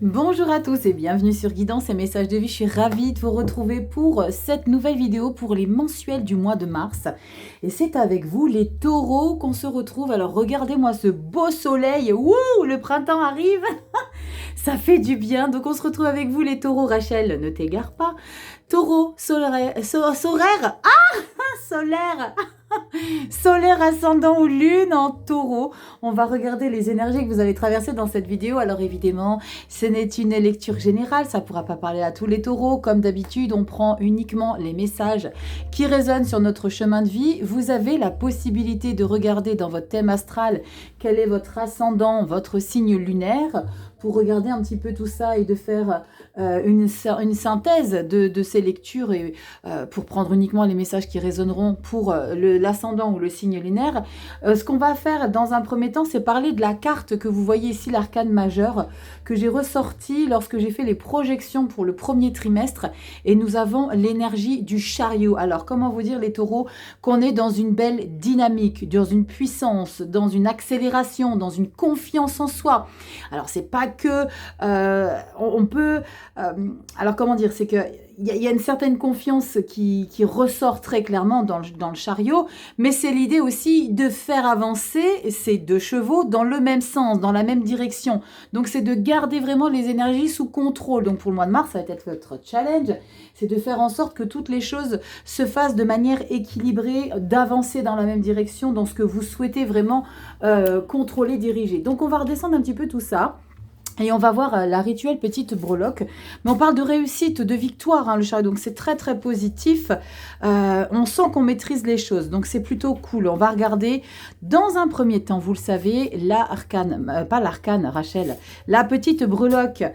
Bonjour à tous et bienvenue sur Guidance et Messages de Vie. Je suis ravie de vous retrouver pour cette nouvelle vidéo pour les mensuels du mois de mars. Et c'est avec vous les taureaux qu'on se retrouve. Alors regardez-moi ce beau soleil. Wouh, le printemps arrive. Ça fait du bien. Donc on se retrouve avec vous les taureaux. Rachel, ne t'égare pas. Taureau, solaire. Solaire, ascendant ou lune en taureau. On va regarder les énergies que vous avez traversées dans cette vidéo. Alors évidemment, ce n'est une lecture générale, ça ne pourra pas parler à tous les taureaux. Comme d'habitude, on prend uniquement les messages qui résonnent sur notre chemin de vie. Vous avez la possibilité de regarder dans votre thème astral quel est votre ascendant, votre signe lunaire, pour regarder un petit peu tout ça et de faire une synthèse de ces lectures et pour prendre uniquement les messages qui résonneront pour l'ascendant ou le signe lunaire. Ce qu'on va faire dans un premier temps, c'est parler de la carte que vous voyez ici, l'arcane majeur, que j'ai ressorti lorsque j'ai fait les projections pour le premier trimestre. Et nous avons l'énergie du chariot. Alors, comment vous dire, les taureaux, qu'on est dans une belle dynamique, dans une puissance, dans une accélération, dans une confiance en soi. Alors, c'est pas que on peut... alors, comment dire, c'est que il y a une certaine confiance qui ressort très clairement dans le chariot, mais c'est l'idée aussi de faire avancer ces deux chevaux dans le même sens, dans la même direction. Donc c'est de garder vraiment les énergies sous contrôle. Donc pour le mois de mars, ça va être votre challenge, c'est de faire en sorte que toutes les choses se fassent de manière équilibrée, d'avancer dans la même direction, dans ce que vous souhaitez vraiment contrôler, diriger. Donc on va redescendre un petit peu tout ça. Et on va voir la rituelle petite breloque. Mais on parle de réussite, de victoire, hein, le chariot. Donc c'est très très positif. On sent qu'on maîtrise les choses. Donc c'est plutôt cool. On va regarder dans un premier temps, vous le savez, pas l'arcane, Rachel, la petite breloque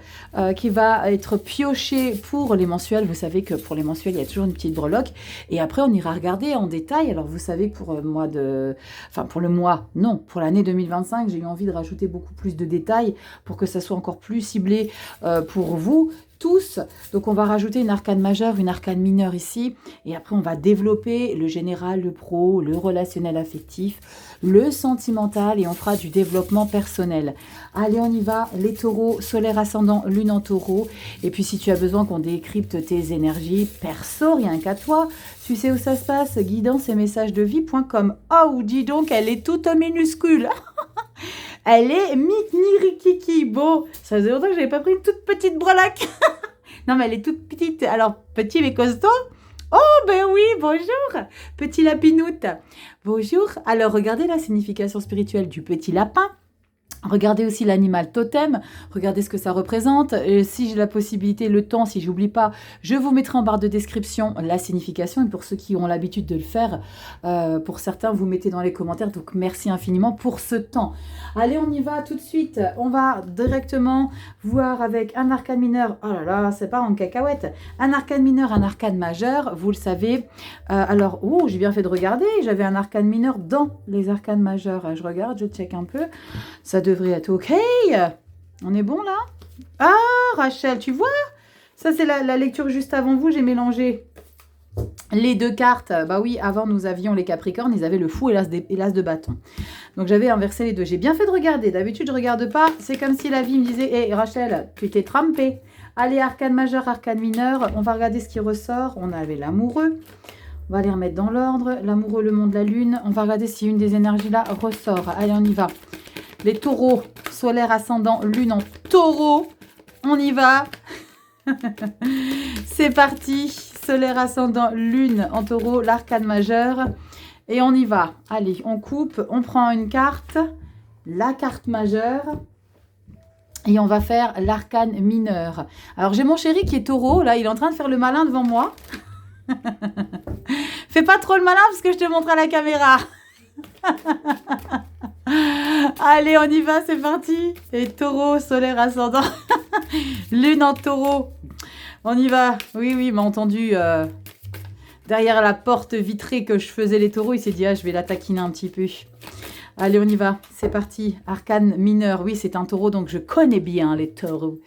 qui va être piochée pour les mensuels. Vous savez que pour les mensuels, il y a toujours une petite breloque. Et après, on ira regarder en détail. Alors vous savez, pour l'année 2025, j'ai eu envie de rajouter beaucoup plus de détails pour que ça soit encore plus ciblé pour vous tous. Donc on va rajouter une arcane majeure, une arcane mineure ici, et après on va développer le général, le pro, le relationnel affectif, le sentimental, et on fera du développement personnel. Allez, on y va, les taureaux, solaire ascendant, lune en taureau. Et puis si tu as besoin qu'on décrypte tes énergies perso, rien qu'à toi, tu sais où ça se passe, guidance et messages de vie.com. Oh, dis donc, elle est toute minuscule. Elle est mini-rikiki. Bon, ça faisait longtemps que je n'avais pas pris une toute petite breloque. Non, mais elle est toute petite. Alors, petit mais costaud. Oh, ben oui, bonjour. Petit lapinoute. Bonjour. Alors, regardez la signification spirituelle du petit lapin. Regardez aussi l'animal totem, regardez ce que ça représente. Si j'ai la possibilité, le temps, si j'oublie pas, je vous mettrai en barre de description la signification. Et pour ceux qui ont l'habitude de le faire, pour certains, vous mettez dans les commentaires. Donc merci infiniment pour ce temps. Allez, on y va tout de suite. On va directement voir avec un arcane mineur. Oh là là, c'est pas en cacahuète. Un arcane mineur, un arcane majeur, vous le savez. Alors, j'ai bien fait de regarder. J'avais un arcane mineur dans les arcanes majeurs. Je regarde, je check un peu. Ça devrait être OK. On est bon là? Ah, Rachel, tu vois? Ça, c'est la lecture juste avant vous. J'ai mélangé les deux cartes. Bah oui, avant, nous avions les Capricornes. Ils avaient le fou et l'as de bâton. Donc, j'avais inversé les deux. J'ai bien fait de regarder. D'habitude, je ne regarde pas. C'est comme si la vie me disait, hé, Rachel, tu t'es trompée. Allez, arcane majeur, arcane mineur. On va regarder ce qui ressort. On avait l'amoureux. On va les remettre dans l'ordre. L'amoureux, le monde, la lune. On va regarder si une des énergies là ressort. Allez, on y va. Les taureaux, solaire ascendant, lune en taureau. On y va. C'est parti. Solaire ascendant, lune en taureau, l'arcane majeur. Et on y va. Allez, on coupe. On prend une carte. La carte majeure. Et on va faire l'arcane mineur. Alors, j'ai mon chéri qui est taureau. Là, il est en train de faire le malin devant moi. Fais pas trop le malin parce que je te montre à la caméra. Allez, on y va, c'est parti. Et taureau, solaire ascendant, lune en taureau. On y va. Oui, m'a entendu derrière la porte vitrée que je faisais les taureaux. Il s'est dit, je vais la taquiner un petit peu. Allez, on y va. C'est parti. Arcane mineur. Oui, c'est un taureau, donc je connais bien les taureaux.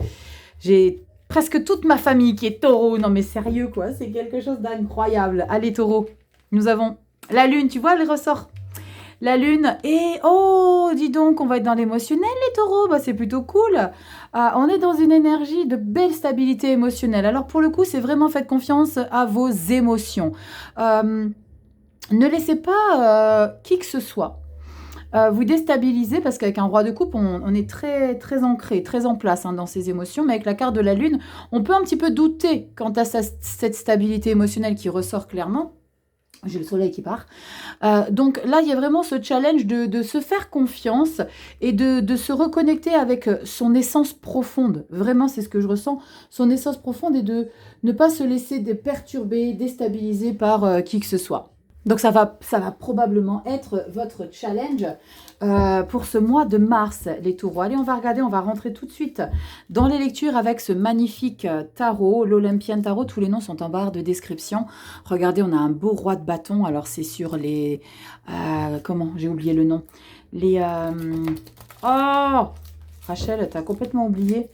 J'ai presque toute ma famille qui est taureau. Non, mais sérieux, quoi. C'est quelque chose d'incroyable. Allez, taureau. Nous avons la lune. Tu vois, elle ressort. La lune. Et oh, dis donc, on va être dans l'émotionnel, les taureaux. Bah, c'est plutôt cool. On est dans une énergie de belle stabilité émotionnelle. Alors pour le coup, c'est vraiment faites confiance à vos émotions. Ne laissez pas qui que ce soit vous déstabiliser, parce qu'avec un roi de coupe, on est très, très ancré, très en place dans ses émotions, mais avec la carte de la lune, on peut un petit peu douter quant à cette stabilité émotionnelle qui ressort clairement. J'ai le soleil qui part. Donc là, il y a vraiment ce challenge de se faire confiance et de se reconnecter avec son essence profonde. Vraiment, c'est ce que je ressens, son essence profonde, et de ne pas se laisser perturber, déstabiliser par qui que ce soit. Donc ça va probablement être votre challenge pour ce mois de mars, les taureaux. Allez, on va regarder, on va rentrer tout de suite dans les lectures avec ce magnifique tarot, l'Olympian Tarot. Tous les noms sont en barre de description. Regardez, on a un beau roi de bâton. Alors c'est sur les... comment? J'ai oublié le nom. Les... Oh Rachel, t'as complètement oublié.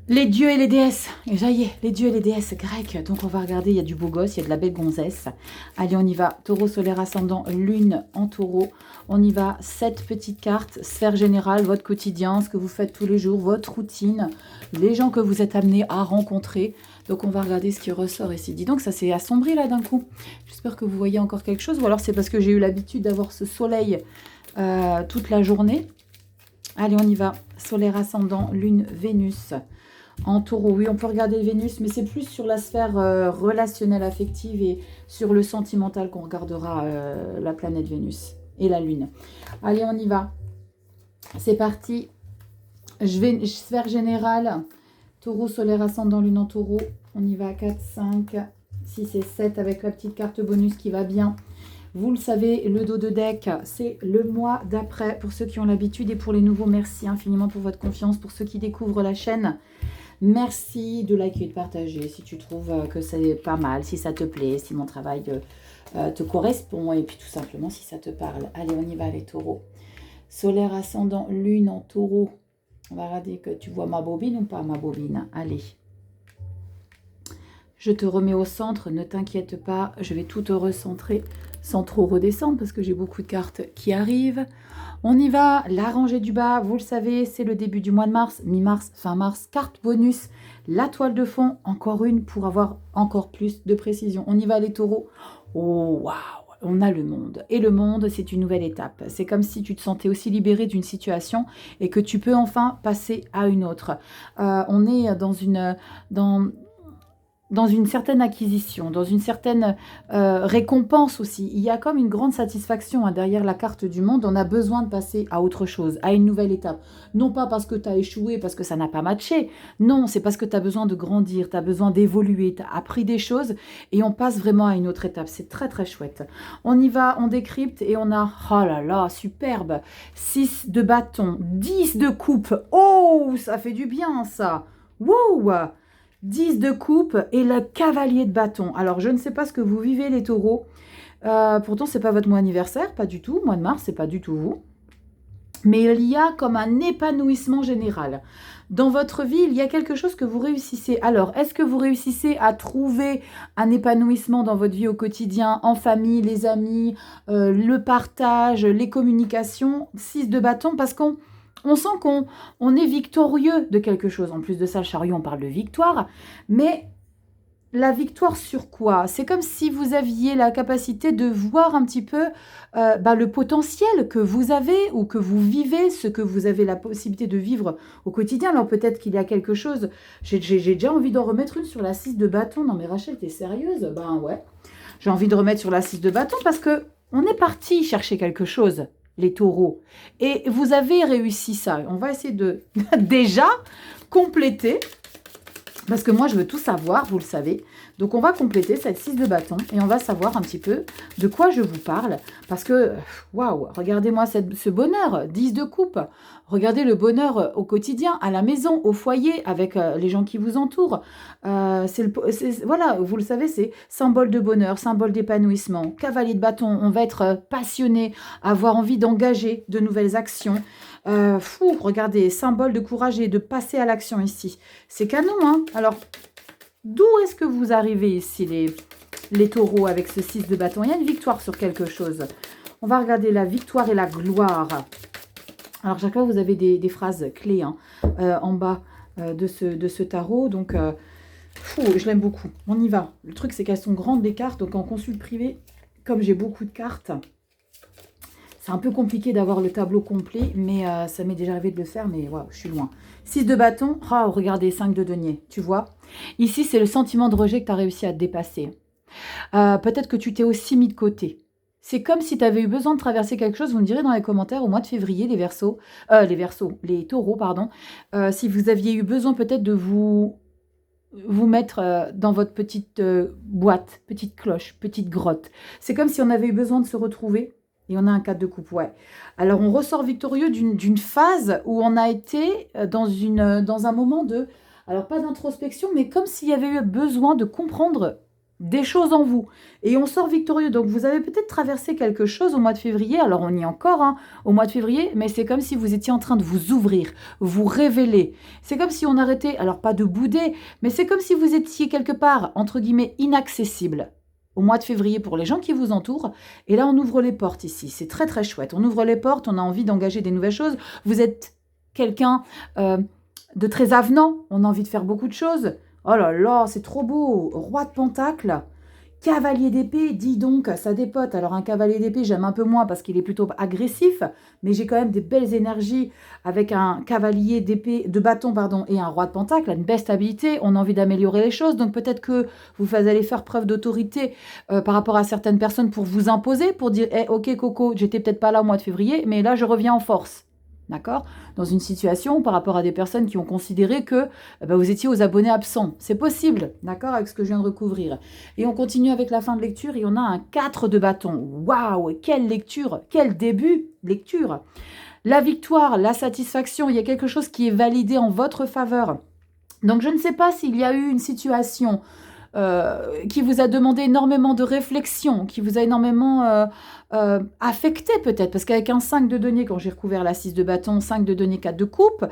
Les dieux et les déesses, et ça y est, les dieux et les déesses grecques. Donc on va regarder, il y a du beau gosse, il y a de la belle gonzesse. Allez, on y va. Taureau solaire ascendant, lune en taureau. On y va, 7 petites cartes, sphère générale, votre quotidien, ce que vous faites tous les jours, votre routine, les gens que vous êtes amenés à rencontrer. Donc on va regarder ce qui ressort ici. Dis donc, ça s'est assombri là d'un coup. J'espère que vous voyez encore quelque chose, ou alors c'est parce que j'ai eu l'habitude d'avoir ce soleil toute la journée. Allez, on y va. Solaire ascendant, lune, Vénus. En taureau, oui, on peut regarder Vénus, mais c'est plus sur la sphère relationnelle, affective, et sur le sentimental qu'on regardera la planète Vénus et la Lune. Allez, on y va. C'est parti. Sphère générale, taureau, solaire, ascendant, lune en taureau. On y va, 4, 5, 6 et 7 avec la petite carte bonus qui va bien. Vous le savez, le dos de deck, c'est le mois d'après. Pour ceux qui ont l'habitude, et pour les nouveaux, merci infiniment pour votre confiance. Pour ceux qui découvrent la chaîne, merci de liker et de partager si tu trouves que c'est pas mal, si ça te plaît, si mon travail te correspond, et puis tout simplement si ça te parle. Allez, on y va les taureaux. Solaire, ascendant, lune en taureau. On va regarder que tu vois ma bobine ou pas ma bobine. Allez. Je te remets au centre, ne t'inquiète pas, je vais tout te recentrer sans trop redescendre parce que j'ai beaucoup de cartes qui arrivent. On y va, la rangée du bas, vous le savez, c'est le début du mois de mars, mi-mars, fin mars, carte bonus, la toile de fond, encore une pour avoir encore plus de précision. On y va les taureaux. Oh, waouh, on a le monde. Et le monde, c'est une nouvelle étape. C'est comme si tu te sentais aussi libéré d'une situation et que tu peux enfin passer à une autre. On est dans une certaine acquisition, dans une certaine récompense aussi. Il y a comme une grande satisfaction derrière la carte du monde. On a besoin de passer à autre chose, à une nouvelle étape. Non pas parce que tu as échoué, parce que ça n'a pas matché. Non, c'est parce que tu as besoin de grandir, tu as besoin d'évoluer, tu as appris des choses et on passe vraiment à une autre étape. C'est très très chouette. On y va, on décrypte et on a, oh là là, superbe, 6 de bâton, 10 de coupe. Oh, ça fait du bien ça. Wow, 10 de coupe et le cavalier de bâton. Alors, je ne sais pas ce que vous vivez, les taureaux. Pourtant, ce n'est pas votre mois anniversaire, pas du tout. Mois de mars, ce n'est pas du tout vous. Mais il y a comme un épanouissement général. Dans votre vie, il y a quelque chose que vous réussissez. Alors, est-ce que vous réussissez à trouver un épanouissement dans votre vie au quotidien, en famille, les amis, le partage, les communications? 6 de bâton, parce qu'on sent qu'on est victorieux de quelque chose. En plus de ça, le chariot, on parle de victoire. Mais la victoire sur quoi? C'est comme si vous aviez la capacité de voir un petit peu le potentiel que vous avez ou que vous vivez, ce que vous avez la possibilité de vivre au quotidien. Alors peut-être qu'il y a quelque chose... J'ai déjà envie d'en remettre une sur la 6 de bâton. Non mais Rachel, t'es sérieuse? Ben ouais. J'ai envie de remettre sur la 6 de bâton parce que on est parti chercher quelque chose, les taureaux. Et vous avez réussi ça. On va essayer de déjà compléter, parce que moi, je veux tout savoir, vous le savez. Donc, on va compléter cette 6 de bâton et on va savoir un petit peu de quoi je vous parle. Parce que, waouh, regardez-moi ce bonheur, 10 de coupe. Regardez le bonheur au quotidien, à la maison, au foyer, avec les gens qui vous entourent. Voilà, vous le savez, c'est symbole de bonheur, symbole d'épanouissement. Cavalier de bâton, on va être passionné, avoir envie d'engager de nouvelles actions. Regardez, symbole de courage et de passer à l'action ici. C'est canon, hein? Alors, d'où est-ce que vous arrivez ici, les taureaux, avec ce 6 de bâton? Il y a une victoire sur quelque chose. On va regarder la victoire et la gloire. Alors, chaque fois, vous avez des phrases clés hein, en bas de ce tarot. Donc, je l'aime beaucoup. On y va. Le truc, c'est qu'elles sont grandes, les cartes. Donc, en consulte privé, comme j'ai beaucoup de cartes, c'est un peu compliqué d'avoir le tableau complet. Mais ça m'est déjà arrivé de le faire. Mais wow, je suis loin. 6 de bâton. Oh, regardez, 5 de denier. Tu vois? Ici, c'est le sentiment de rejet que tu as réussi à te dépasser. Peut-être que tu t'es aussi mis de côté. C'est comme si tu avais eu besoin de traverser quelque chose, vous me direz dans les commentaires, au mois de février, les taureaux, pardon, si vous aviez eu besoin peut-être de vous mettre dans votre petite boîte, petite cloche, petite grotte. C'est comme si on avait eu besoin de se retrouver, et on a un 4 de coupe, ouais. Alors, on ressort victorieux d'une phase où on a été dans un moment de, alors pas d'introspection, mais comme s'il y avait eu besoin de comprendre des choses en vous. Et on sort victorieux. Donc, vous avez peut-être traversé quelque chose au mois de février. Alors, on y est encore hein, au mois de février, mais c'est comme si vous étiez en train de vous ouvrir, vous révéler. C'est comme si on arrêtait, alors pas de bouder, mais c'est comme si vous étiez quelque part, entre guillemets, inaccessible au mois de février pour les gens qui vous entourent. Et là, on ouvre les portes ici. C'est très, très chouette. On ouvre les portes, on a envie d'engager des nouvelles choses. Vous êtes quelqu'un de très avenant. On a envie de faire beaucoup de choses. Oh là là, c'est trop beau. Roi de Pentacle, cavalier d'épée, dis donc, ça dépote. Alors un cavalier d'épée, j'aime un peu moins parce qu'il est plutôt agressif, mais j'ai quand même des belles énergies avec un cavalier d'épée, de bâton, pardon, et un roi de Pentacle, une belle stabilité. On a envie d'améliorer les choses, donc peut-être que vous allez faire preuve d'autorité par rapport à certaines personnes pour vous imposer, pour dire, hey, ok Coco, j'étais peut-être pas là au mois de février, mais là je reviens en force. D'accord? Dans une situation par rapport à des personnes qui ont considéré que vous étiez aux abonnés absents. C'est possible, d'accord, avec ce que je viens de recouvrir. Et on continue avec la fin de lecture et on a un 4 de bâton. Waouh, quelle lecture, quel début de lecture. La victoire, la satisfaction, il y a quelque chose qui est validé en votre faveur. Donc je ne sais pas s'il y a eu une situation qui vous a demandé énormément de réflexion, qui vous a énormément affecté peut-être, parce qu'avec un 5 de denier, quand j'ai recouvert la 6 de bâton, 5 de denier, 4 de coupe,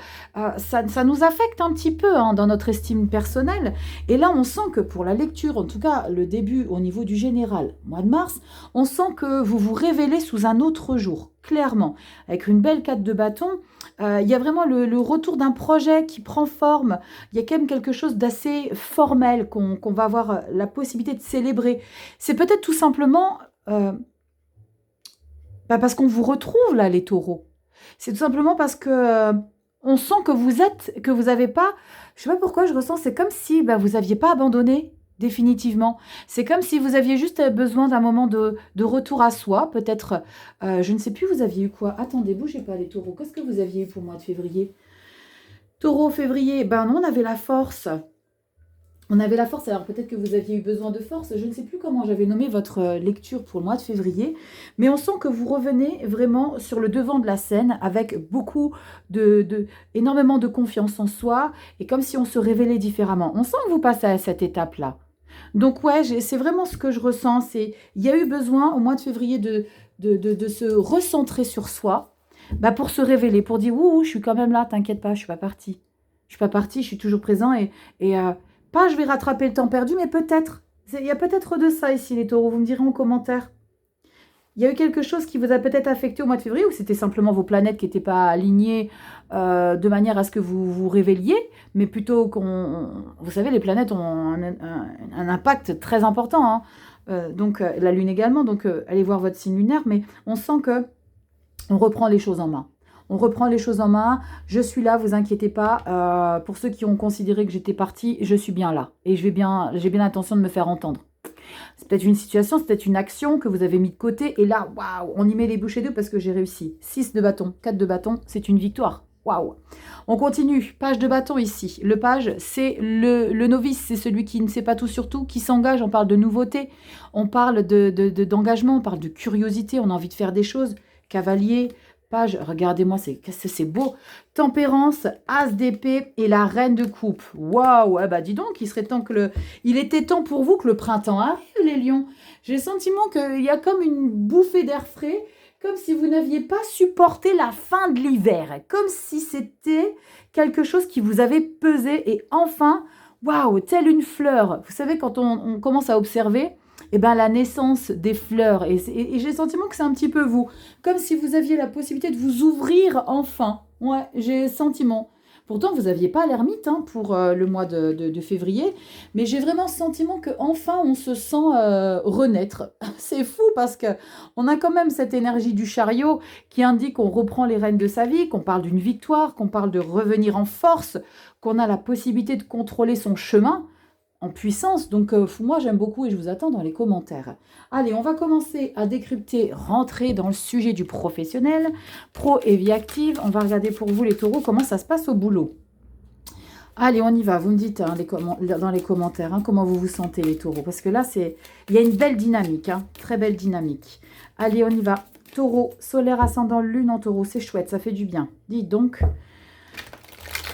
ça nous affecte un petit peu hein, dans notre estime personnelle. Et là, on sent que pour la lecture, en tout cas le début au niveau du général, mois de mars, on sent que vous vous révélez sous un autre jour, clairement, avec une belle 4 de bâton. Il y a vraiment le retour d'un projet qui prend forme. Il y a quand même quelque chose d'assez formel qu'on va avoir la possibilité de célébrer. C'est peut-être tout simplement parce qu'on vous retrouve là, les taureaux. C'est tout simplement parce que on sent que vous n'avez pas, je sais pas pourquoi je ressens, c'est comme si vous n'aviez pas abandonné définitivement. C'est comme si vous aviez juste besoin d'un moment de retour à soi, peut-être, je ne sais plus, vous aviez eu quoi? Attendez, bougez pas les taureaux, qu'est-ce que vous aviez eu pour le mois de février? Taureau, février, non, on avait la force. On avait la force, alors peut-être que vous aviez eu besoin de force. Je ne sais plus comment j'avais nommé votre lecture pour le mois de février, mais on sent que vous revenez vraiment sur le devant de la scène avec beaucoup énormément de confiance en soi et comme si on se révélait différemment. On sent que vous passez à cette étape-là. Donc ouais, c'est vraiment ce que je ressens. Il y a eu besoin au mois de février de se recentrer sur soi pour se révéler, pour dire « Ouh, je suis quand même là, t'inquiète pas, je suis pas partie. Je suis pas partie, je suis toujours présent et pas je vais rattraper le temps perdu, mais peut-être. Il y a peut-être de ça ici, les taureaux. Vous me direz en commentaire. Il y a eu quelque chose qui vous a peut-être affecté au mois de février ou c'était simplement vos planètes qui n'étaient pas alignées de manière à ce que vous vous révéliez, mais plutôt vous savez, les planètes ont un impact très important. Hein. Donc, la Lune également. Donc, allez voir votre signe lunaire, mais on sent que on reprend les choses en main. On reprend les choses en main. Je suis là, vous inquiétez pas. Pour ceux qui ont considéré que j'étais partie, je suis bien là. Et j'ai bien l'intention de me faire entendre. C'est peut-être une situation, c'est peut-être une action que vous avez mis de côté. Et là, waouh, on y met les bouchées d'eux parce que j'ai réussi. 6 de bâton, 4 de bâton, c'est une victoire. Waouh. On continue. Page de bâton ici. Le page, c'est le novice. C'est celui qui ne sait pas tout sur tout, qui s'engage. On parle de nouveauté. On parle d'engagement. On parle de curiosité. On a envie de faire des choses. Cavalier. Page, regardez-moi, c'est beau. Tempérance, as d'épée et la reine de coupe. Waouh, dis donc, il était temps pour vous que le printemps arrive, les lions. J'ai le sentiment qu'il y a comme une bouffée d'air frais, comme si vous n'aviez pas supporté la fin de l'hiver, comme si c'était quelque chose qui vous avait pesé et enfin, waouh, telle une fleur. Vous savez, quand on commence à observer, eh ben, la naissance des fleurs. Et j'ai le sentiment que c'est un petit peu vous. Comme si vous aviez la possibilité de vous ouvrir enfin. Ouais, j'ai le sentiment. Pourtant, vous n'aviez pas l'ermite pour le mois de février. Mais j'ai vraiment le sentiment qu'enfin, on se sent renaître. C'est fou parce que on a quand même cette énergie du chariot qui indique qu'on reprend les rênes de sa vie, qu'on parle d'une victoire, qu'on parle de revenir en force, qu'on a la possibilité de contrôler son chemin en puissance. Donc moi j'aime beaucoup et je vous attends dans les commentaires. Allez, on va commencer à décrypter, rentrer dans le sujet du professionnel, pro et vie active. On va regarder pour vous les taureaux comment ça se passe au boulot. Allez, on y va. Vous me dites dans les commentaires comment vous vous sentez les taureaux. Parce que là, il y a une belle dynamique, très belle dynamique. Allez, on y va. Taureau, solaire ascendant lune en taureau, c'est chouette, ça fait du bien. Dites donc.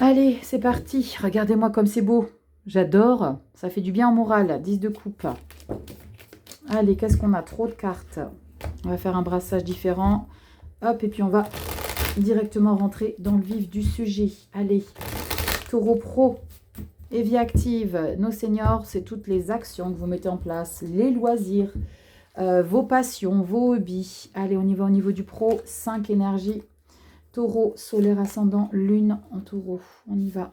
Allez, c'est parti. Regardez-moi comme c'est beau. J'adore. Ça fait du bien en moral. 10 de coupe. Allez, qu'est-ce qu'on a? Trop de cartes. On va faire un brassage différent. Hop, et puis on va directement rentrer dans le vif du sujet. Allez, taureau pro et vie active. Nos seniors, c'est toutes les actions que vous mettez en place, les loisirs, vos passions, vos hobbies. Allez, on y va au niveau du pro. 5 énergies. Taureau, solaire ascendant, lune en taureau. On y va.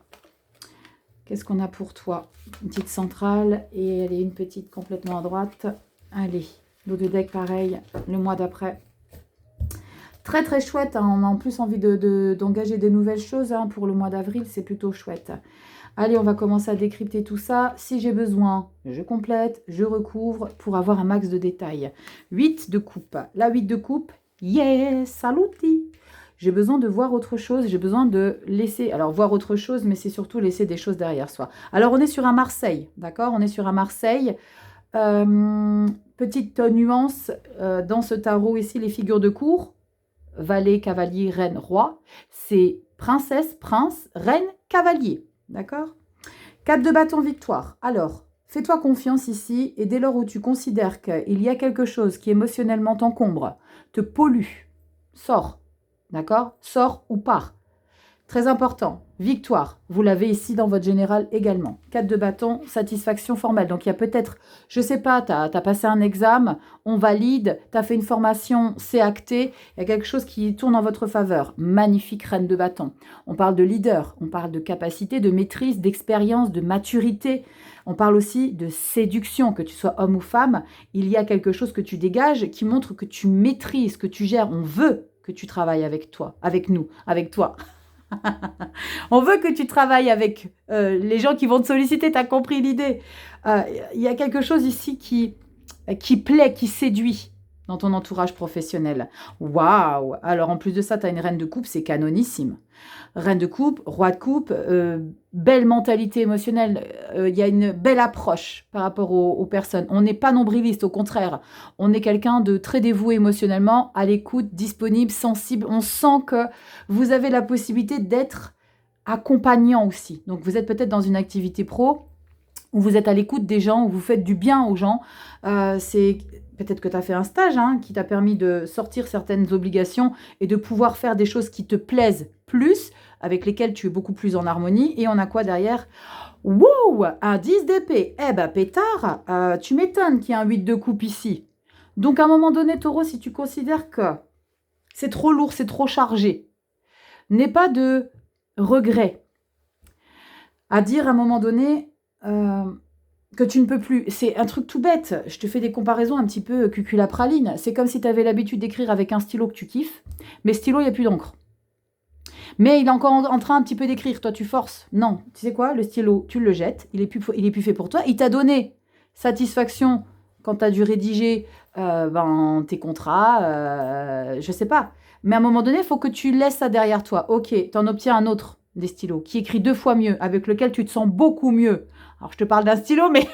Qu'est-ce qu'on a pour toi? Une petite centrale et elle est une petite complètement à droite. Allez, l'eau de deck pareil, le mois d'après. Très très chouette, on a en plus envie d'engager de nouvelles choses pour le mois d'avril, c'est plutôt chouette. Allez, on va commencer à décrypter tout ça. Si j'ai besoin, je complète, je recouvre pour avoir un max de détails. 8 de coupe. La 8 de coupe, yes, saluti. J'ai besoin de voir autre chose, j'ai besoin de laisser, alors voir autre chose, mais c'est surtout laisser des choses derrière soi. Alors, on est sur un Marseille, d'accord? On est sur un Marseille. Petite nuance dans ce tarot ici, les figures de cour, valet, cavalier, reine, roi, c'est princesse, prince, reine, cavalier, d'accord? 4 de bâton, victoire. Alors, fais-toi confiance ici, et dès lors où tu considères qu'il y a quelque chose qui émotionnellement t'encombre, te pollue, sors. D'accord? Sors ou pars. Très important. Victoire. Vous l'avez ici dans votre général également. 4 de bâton, satisfaction formelle. Donc, il y a peut-être, je ne sais pas, tu as passé un examen, on valide, tu as fait une formation, c'est acté. Il y a quelque chose qui tourne en votre faveur. Magnifique reine de bâton. On parle de leader, on parle de capacité, de maîtrise, d'expérience, de maturité. On parle aussi de séduction, que tu sois homme ou femme. Il y a quelque chose que tu dégages qui montre que tu maîtrises, que tu gères. On veut que tu travailles avec toi, avec nous, avec toi. On veut que tu travailles avec les gens qui vont te solliciter, tu as compris l'idée. Il y a quelque chose ici qui plaît, qui séduit dans ton entourage professionnel. Waouh! Alors en plus de ça, tu as une reine de coupe, c'est canonissime. Reine de coupe, roi de coupe, belle mentalité émotionnelle, il y a une belle approche par rapport aux personnes. On n'est pas nombriliste, au contraire. On est quelqu'un de très dévoué émotionnellement, à l'écoute, disponible, sensible. On sent que vous avez la possibilité d'être accompagnant aussi. Donc vous êtes peut-être dans une activité pro, où vous êtes à l'écoute des gens, où vous faites du bien aux gens. C'est peut-être que tu as fait un stage qui t'a permis de sortir certaines obligations et de pouvoir faire des choses qui te plaisent plus, avec lesquelles tu es beaucoup plus en harmonie. Et on a quoi derrière? Wow, un 10 d'épée. Eh ben, pétard, tu m'étonnes qu'il y ait un 8 de coupe ici. Donc, à un moment donné, taureau, si tu considères que c'est trop lourd, c'est trop chargé, n'aie pas de regret à dire à un moment donné que tu ne peux plus. C'est un truc tout bête. Je te fais des comparaisons un petit peu cuculapraline. C'est comme si tu avais l'habitude d'écrire avec un stylo que tu kiffes, mais stylo, il n'y a plus d'encre. Mais il est encore en train un petit peu d'écrire. Toi, tu forces. Non, tu sais quoi? Le stylo, tu le jettes. Il est plus fait pour toi. Il t'a donné satisfaction quand tu as dû rédiger tes contrats. Je sais pas. Mais à un moment donné, il faut que tu laisses ça derrière toi. Ok, tu en obtiens un autre des stylos qui écrit 2 fois mieux, avec lequel tu te sens beaucoup mieux. Alors, je te parle d'un stylo, mais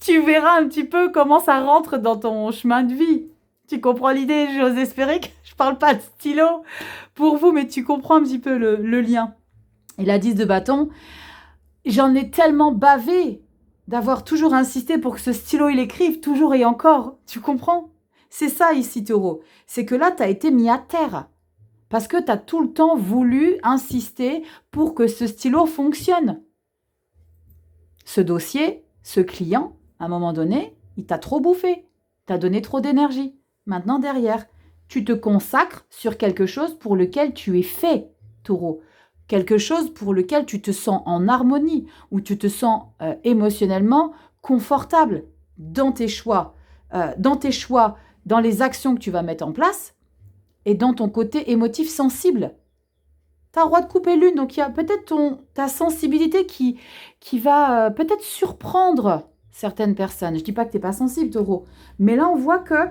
tu verras un petit peu comment ça rentre dans ton chemin de vie. Tu comprends l'idée? J'ose espérer que je parle pas de stylo pour vous, mais tu comprends un petit peu le lien. Et la 10 de bâton, j'en ai tellement bavé d'avoir toujours insisté pour que ce stylo, il écrive toujours et encore. Tu comprends? C'est ça ici, taureau. C'est que là, tu as été mis à terre. Parce que tu as tout le temps voulu insister pour que ce stylo fonctionne. Ce dossier, ce client, à un moment donné, il t'a trop bouffé. T'as donné trop d'énergie. Maintenant, derrière, tu te consacres sur quelque chose pour lequel tu es fait, Taureau. Quelque chose pour lequel tu te sens en harmonie, où tu te sens émotionnellement confortable dans tes choix, dans les actions que tu vas mettre en place et dans ton côté émotif sensible. Tu as le droit de couper l'une, donc il y a peut-être ta sensibilité qui va peut-être surprendre certaines personnes. Je ne dis pas que tu n'es pas sensible, Taureau, mais là on voit que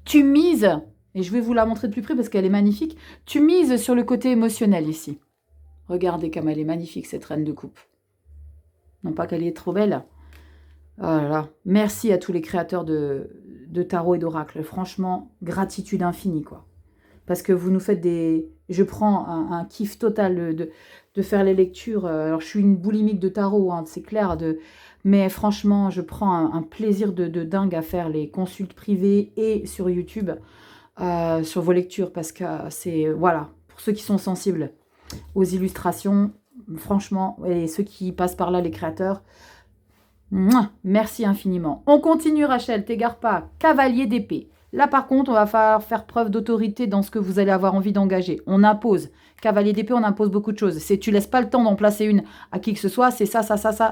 tu mises, et je vais vous la montrer de plus près parce qu'elle est magnifique, tu mises sur le côté émotionnel ici. Regardez comme elle est magnifique, cette reine de coupe. Non pas qu'elle est trop belle. Oh là là. Merci à tous les créateurs de tarot et d'oracle. Franchement, gratitude infinie, quoi. Parce que vous nous faites des... Je prends un kiff total de faire les lectures. Alors, je suis une boulimique de tarot, hein, c'est clair. Mais franchement, je prends un plaisir de dingue à faire les consultes privées et sur YouTube, sur vos lectures. Parce que c'est... Voilà, pour ceux qui sont sensibles aux illustrations, franchement, et ceux qui passent par là, les créateurs, merci infiniment. On continue, Rachel, t'égare pas. Cavalier d'épée. Là, par contre, on va falloir faire preuve d'autorité dans ce que vous allez avoir envie d'engager. On impose. Cavalier d'épée, on impose beaucoup de choses. Tu laisses pas le temps d'en placer une à qui que ce soit. C'est ça,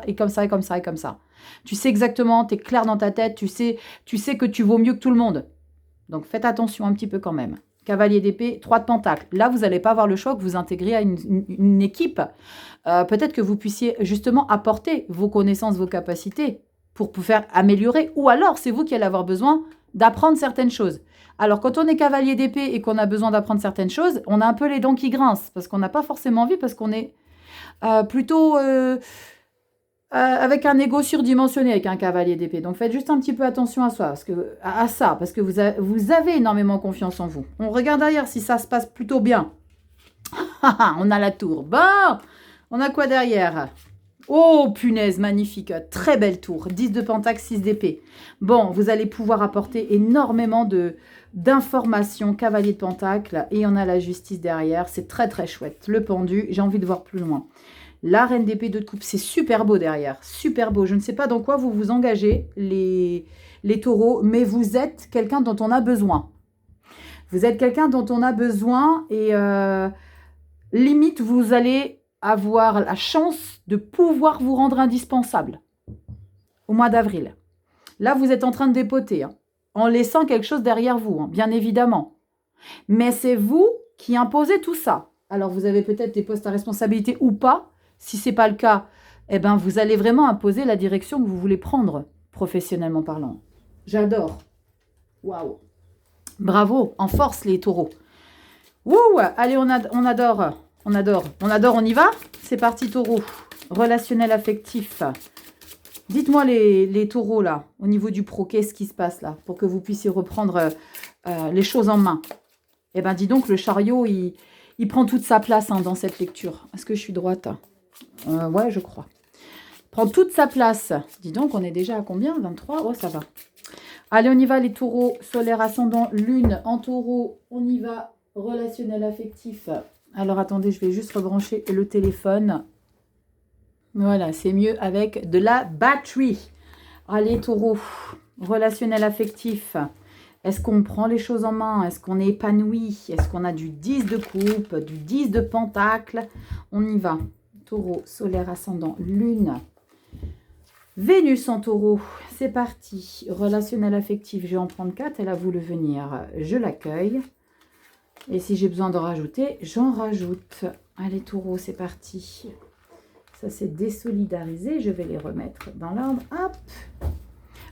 et comme ça, et comme ça, et comme ça. Tu sais exactement, tu es clair dans ta tête, tu sais que tu vaux mieux que tout le monde. Donc, faites attention un petit peu quand même. Cavalier d'épée, 3 de pentacle. Là, vous n'allez pas avoir le choix que vous intégrez à une équipe. Peut-être que vous puissiez justement apporter vos connaissances, vos capacités pour faire améliorer. Ou alors, c'est vous qui allez avoir besoin d'apprendre certaines choses. Alors, quand on est cavalier d'épée et qu'on a besoin d'apprendre certaines choses, on a un peu les dents qui grincent parce qu'on n'a pas forcément envie, parce qu'on est plutôt avec un ego surdimensionné avec un cavalier d'épée. Donc, faites juste un petit peu attention à ça, parce que vous avez énormément confiance en vous. On regarde derrière si ça se passe plutôt bien. On a la tour. Bon, on a quoi derrière ? Oh, punaise, magnifique. Très belle tour. 10 de pentacle, 6 d'épée. Bon, vous allez pouvoir apporter énormément d'informations. Cavalier de pentacle. Et on a la justice derrière. C'est très, très chouette. Le pendu, j'ai envie de voir plus loin. La reine d'épée, 2 de coupe. C'est super beau derrière. Super beau. Je ne sais pas dans quoi vous vous engagez, les taureaux, mais vous êtes quelqu'un dont on a besoin. Vous êtes quelqu'un dont on a besoin et limite, vous allez avoir la chance de pouvoir vous rendre indispensable au mois d'avril. Là, vous êtes en train de dépoter, en laissant quelque chose derrière vous, bien évidemment. Mais c'est vous qui imposez tout ça. Alors, vous avez peut-être des postes à responsabilité ou pas. Si ce n'est pas le cas, eh ben, vous allez vraiment imposer la direction que vous voulez prendre, professionnellement parlant. J'adore. Waouh. Bravo, en force les taureaux. Wouh, allez, on adore. On y va? C'est parti, taureau. Relationnel affectif. Dites-moi les taureaux, là, au niveau du pro, qu'est-ce qui se passe, là, pour que vous puissiez reprendre les choses en main. Eh bien, dis donc, le chariot, il prend toute sa place dans cette lecture. Est-ce que je suis droite? Ouais, je crois. Il prend toute sa place. Dis donc, on est déjà à combien? 23? Oh, ça va. Allez, on y va, les taureaux. Solaire, ascendant, lune, en taureau. On y va. Relationnel affectif. Alors, attendez, je vais juste rebrancher le téléphone. Voilà, c'est mieux avec de la batterie. Allez, taureau, relationnel affectif. Est-ce qu'on prend les choses en main? Est-ce qu'on est épanoui? Est-ce qu'on a du 10 de coupe, du 10 de pentacle? On y va. Taureau, solaire, ascendant, lune. Vénus en taureau, c'est parti. Relationnel affectif, je vais en prendre 4. Elle a voulu venir, je l'accueille. Et si j'ai besoin d'en rajouter, j'en rajoute. Allez, taureau, c'est parti. Ça, c'est désolidarisé. Je vais les remettre dans l'ordre. Hop.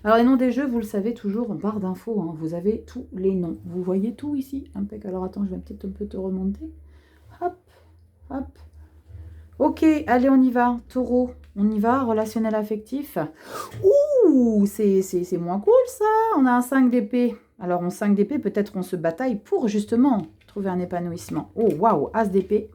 Alors, les noms des jeux, vous le savez toujours en barre d'infos. Vous avez tous les noms. Vous voyez tout ici. Impeccable. Alors, attends, je vais peut-être un peu te remonter. Hop, hop. Ok, allez, on y va. Taureau, on y va. Relationnel affectif. Ouh, c'est moins cool, ça. On a un 5 d'épée. Alors, en 5 d'épée, peut-être on se bataille pour, justement, trouver un épanouissement. Oh, waouh, as d'épée.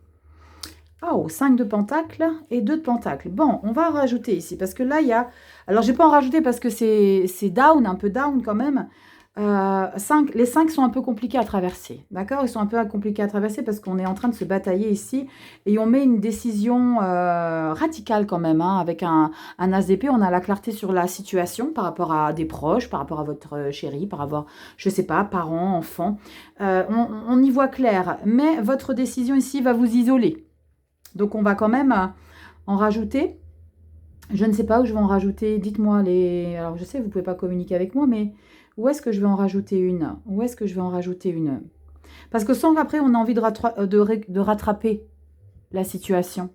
Oh, 5 de pentacle et 2 de pentacle. Bon, on va en rajouter ici, parce que là, il y a... Alors, je ne vais pas en rajouter parce que c'est down, un peu down quand même. Les 5 sont un peu compliqués à traverser, d'accord? Ils sont un peu compliqués à traverser parce qu'on est en train de se batailler ici et on met une décision radicale quand même, hein, avec un as d'épée. On a la clarté sur la situation par rapport à des proches, par rapport à votre chéri, par rapport, je sais pas, parents, enfants. On y voit clair, mais votre décision ici va vous isoler. Donc on va quand même en rajouter. Je ne sais pas où je vais en rajouter. Dites-moi les... Alors je sais, vous ne pouvez pas communiquer avec moi, mais où est-ce que je vais en rajouter une? Où est-ce que je vais en rajouter une? Parce que sans qu'après, on a envie de rattraper la situation.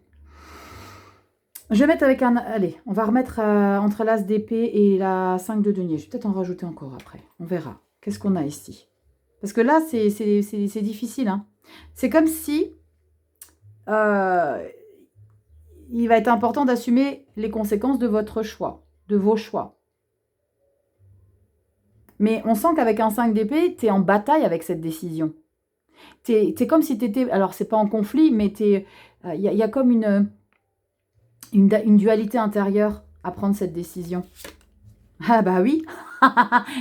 Je vais mettre avec un... Allez, on va remettre entre l'as d'épée et la 5 de denier. Je vais peut-être en rajouter encore après. On verra. Qu'est-ce qu'on a ici? Parce que là, c'est difficile. Hein. C'est comme si... il va être important d'assumer les conséquences de votre choix, de vos choix. Mais on sent qu'avec un 5 d'épée, tu es en bataille avec cette décision. T'es comme si tu étais... Alors, c'est pas en conflit, mais il y a comme une dualité intérieure à prendre cette décision. Ah bah oui,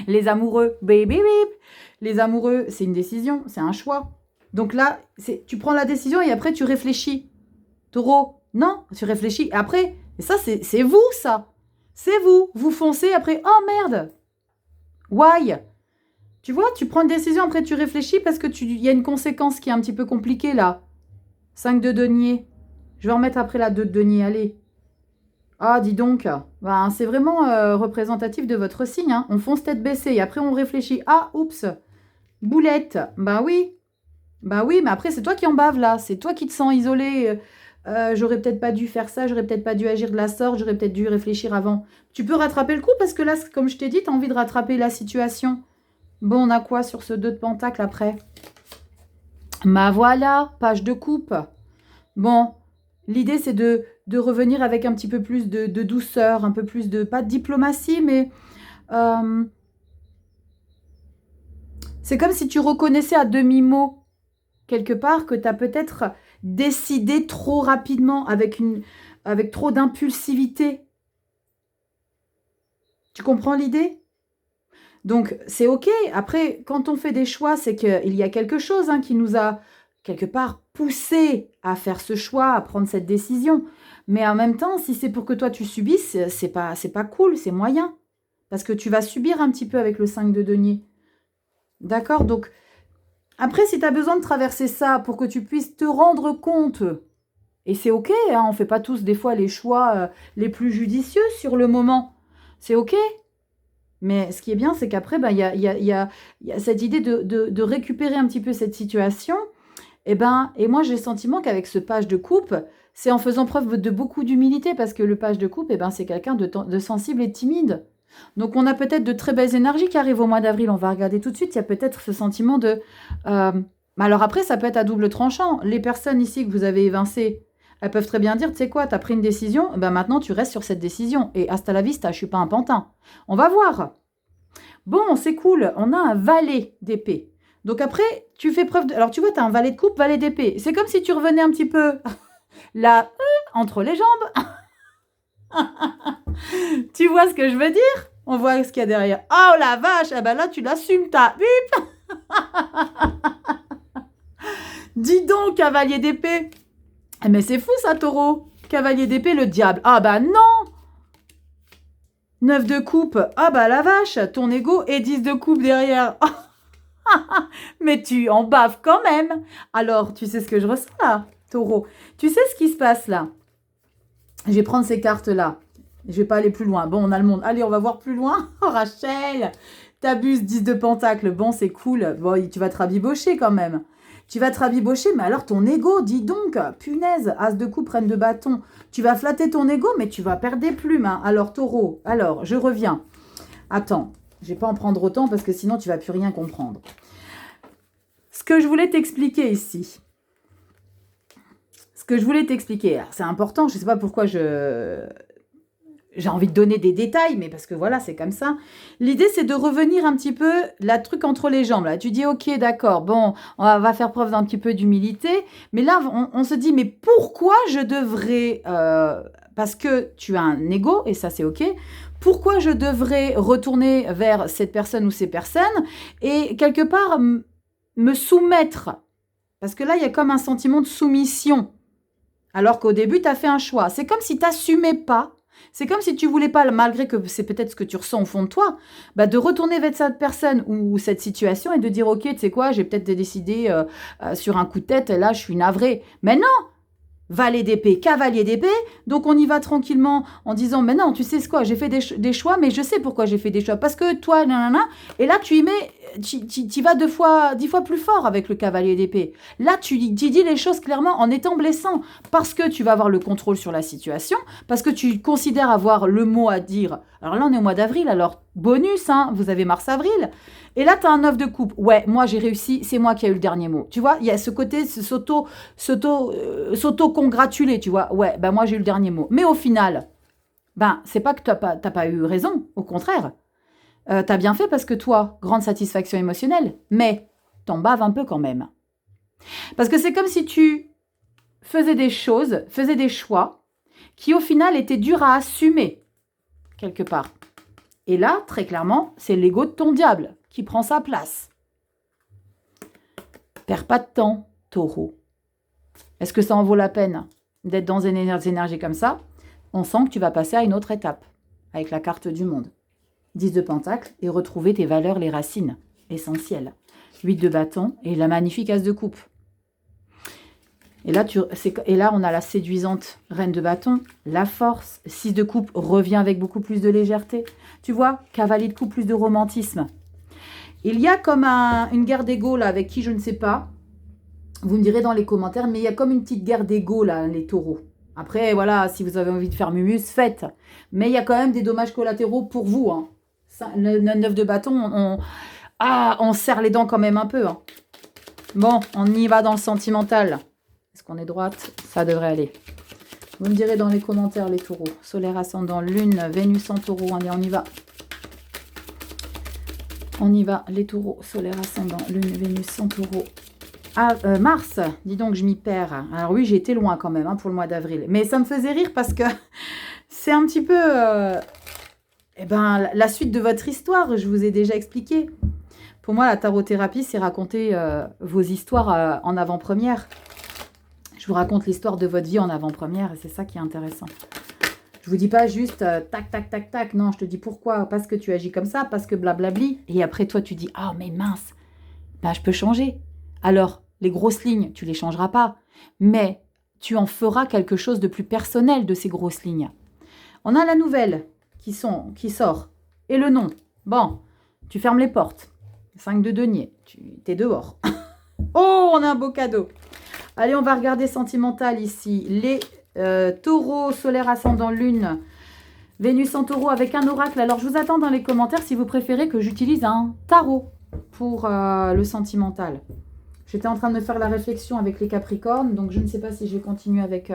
les amoureux, baby whip. Les amoureux, c'est une décision, c'est un choix. Donc là, tu prends la décision et après tu réfléchis. Taureau, non, tu réfléchis. Et après, et ça, c'est vous, ça. C'est vous. Vous foncez après, oh merde. Why? Tu vois, tu prends une décision, après tu réfléchis parce que il y a une conséquence qui est un petit peu compliquée là. 5 de denier. Je vais remettre après la 2 de denier, allez. Ah, dis donc. Ben, c'est vraiment représentatif de votre signe. Hein. On fonce tête baissée et après on réfléchit. Ah, oups. Boulette. Ben oui. Ben oui, mais après c'est toi qui en bave là. C'est toi qui te sens isolé. J'aurais peut-être pas dû faire ça, j'aurais peut-être pas dû agir de la sorte, j'aurais peut-être dû réfléchir avant. Tu peux rattraper le coup parce que là, comme je t'ai dit, tu as envie de rattraper la situation. Bon, on a quoi sur ce 2 de pentacle après? Bah voilà, page de coupe. Bon, l'idée c'est de revenir avec un petit peu plus de douceur, un peu plus de, pas de diplomatie, mais c'est comme si tu reconnaissais à demi-mot quelque part que tu as peut-être décidé trop rapidement, avec trop d'impulsivité. Tu comprends l'idée? Donc, c'est OK. Après, quand on fait des choix, c'est qu'il y a quelque chose qui nous a, quelque part, poussé à faire ce choix, à prendre cette décision. Mais en même temps, si c'est pour que toi, tu subisses, c'est pas cool, c'est moyen. Parce que tu vas subir un petit peu avec le 5 de denier. D'accord? Donc, après, si tu as besoin de traverser ça pour que tu puisses te rendre compte, et c'est OK, on ne fait pas tous des fois les choix les plus judicieux sur le moment. C'est OK. Mais ce qui est bien, c'est qu'après, il y a cette idée de récupérer un petit peu cette situation. Et moi, j'ai le sentiment qu'avec ce page de coupe, c'est en faisant preuve de beaucoup d'humilité, parce que le page de coupe, c'est quelqu'un de sensible et timide. Donc, on a peut-être de très belles énergies qui arrivent au mois d'avril. On va regarder tout de suite. Il y a peut-être ce sentiment de... alors après, ça peut être à double tranchant. Les personnes ici que vous avez évincées, elles peuvent très bien dire, tu sais quoi, tu as pris une décision, maintenant tu restes sur cette décision. Et hasta la vista, je suis pas un pantin. On va voir. Bon, c'est cool, on a un valet d'épée. Donc après, tu fais preuve de... Alors tu vois, tu as un valet de coupe, valet d'épée. C'est comme si tu revenais un petit peu là, entre les jambes. Tu vois ce que je veux dire? On voit ce qu'il y a derrière. Oh la vache, là tu l'assumes, ta bip. Dis donc, cavalier d'épée. Mais c'est fou ça, taureau. Cavalier d'épée, le diable. Ah bah non. 9 de coupe. Ah bah la vache, ton ego et 10 de coupe derrière. Mais tu en baves quand même. Alors, tu sais ce que je ressens là, taureau? Tu sais ce qui se passe là? Je vais prendre ces cartes-là. Je vais pas aller plus loin. Bon, on a le monde. Allez, on va voir plus loin. Oh, Rachel, t'abuses, 10 de pentacle. Bon, c'est cool. Bon, tu vas te rabibocher quand même. Tu vas te rabibocher, mais alors ton ego, dis donc, punaise, as de coupe, reine de bâton. Tu vas flatter ton ego, mais tu vas perdre des plumes. Hein. Alors, taureau, alors, je reviens. Attends, je vais pas en prendre autant parce que sinon, tu vas plus rien comprendre. Ce que je voulais t'expliquer ici. C'est important, je ne sais pas pourquoi j'ai envie de donner des détails, mais parce que voilà, c'est comme ça. L'idée, c'est de revenir un petit peu, la truc entre les jambes. Là, tu dis, ok, d'accord, bon, on va faire preuve d'un petit peu d'humilité. Mais là, on se dit, mais pourquoi je devrais, parce que tu as un ego, et ça, c'est ok, Pourquoi je devrais retourner vers cette personne ou ces personnes et quelque part me soumettre? Parce que là, il y a comme un sentiment de soumission. Alors qu'au début, tu as fait un choix. C'est comme si tu n'assumais pas. C'est comme si tu voulais pas, malgré que c'est peut-être ce que tu ressens au fond de toi, bah de retourner vers cette personne ou cette situation et de dire, ok, tu sais quoi, j'ai peut-être décidé sur un coup de tête, et là, je suis navrée. Mais non! Valet d'épée, cavalier d'épée, donc on y va tranquillement en disant, mais non, tu sais ce quoi, j'ai fait des choix, mais je sais pourquoi j'ai fait des choix, parce que toi, nanana, et là tu y mets, tu vas 10 fois plus fort avec le cavalier d'épée. Là, tu dis les choses clairement en étant blessant, parce que tu vas avoir le contrôle sur la situation, parce que tu considères avoir le mot à dire. Alors là, on est au mois d'avril, alors bonus, hein, vous avez mars-avril. Et là, tu as un 9 de coupe. Ouais, moi, j'ai réussi, c'est moi qui ai eu le dernier mot. Tu vois, il y a ce côté, s'auto-congratuler, tu vois. Ouais, ben moi, j'ai eu le dernier mot. Mais au final, ben, c'est pas que t'as pas eu raison, au contraire. T'as bien fait parce que toi, grande satisfaction émotionnelle, mais t'en baves un peu quand même. Parce que c'est comme si tu faisais des choses, faisais des choix qui, au final, étaient durs à assumer, quelque part. Et là, très clairement, c'est l'ego de ton diable qui prend sa place. Perds pas de temps, taureau. Est-ce que ça en vaut la peine d'être dans des énergies comme ça? On sent que tu vas passer à une autre étape avec la carte du monde. 10 de pentacle et retrouver tes valeurs, les racines essentielles. 8 de bâton et la magnifique as de coupe. Et là, on a la séduisante reine de bâton, la force. 6 de coupe revient avec beaucoup plus de légèreté. Tu vois, cavalier de coupe, plus de romantisme. Il y a comme une guerre d'ego là, avec qui je ne sais pas. Vous me direz dans les commentaires, mais il y a comme une petite guerre d'ego là, les taureaux. Après, voilà, si vous avez envie de faire mumus, faites. Mais il y a quand même des dommages collatéraux pour vous. Hein. Le 9 de bâton, on serre les dents quand même un peu. Hein. Bon, on y va dans le sentimental. Est-ce qu'on est droite? Ça devrait aller. Vous me direz dans les commentaires, les taureaux. Solaire, ascendant, lune, Vénus en taureau. Allez, on y va. On y va, les taureaux. Solaire, ascendant, lune, Vénus en taureau. Ah, Mars, dis donc, je m'y perds. Alors oui, j'ai été loin quand même pour le mois d'avril. Mais ça me faisait rire parce que c'est un petit peu la suite de votre histoire. Je vous ai déjà expliqué. Pour moi, la tarothérapie, c'est raconter vos histoires en avant-première. Je vous raconte l'histoire de votre vie en avant-première et c'est ça qui est intéressant. Je vous dis pas juste tac, tac, tac, tac. Non, je te dis pourquoi. Parce que tu agis comme ça, parce que blablabli. Et après, toi, tu dis, ah, mais mince, ben, je peux changer. Alors, les grosses lignes, tu les changeras pas. Mais tu en feras quelque chose de plus personnel de ces grosses lignes. On a la nouvelle qui sort. Et le nom. Bon, tu fermes les portes. 5 de denier. Tu es dehors. Oh, on a un beau cadeau. Allez, on va regarder sentimental ici. Les taureaux, solaire, ascendant, lune, Vénus en taureau avec un oracle. Alors, je vous attends dans les commentaires si vous préférez que j'utilise un tarot pour le sentimental. J'étais en train de me faire la réflexion avec les Capricornes, donc je ne sais pas si je vais continuer avec...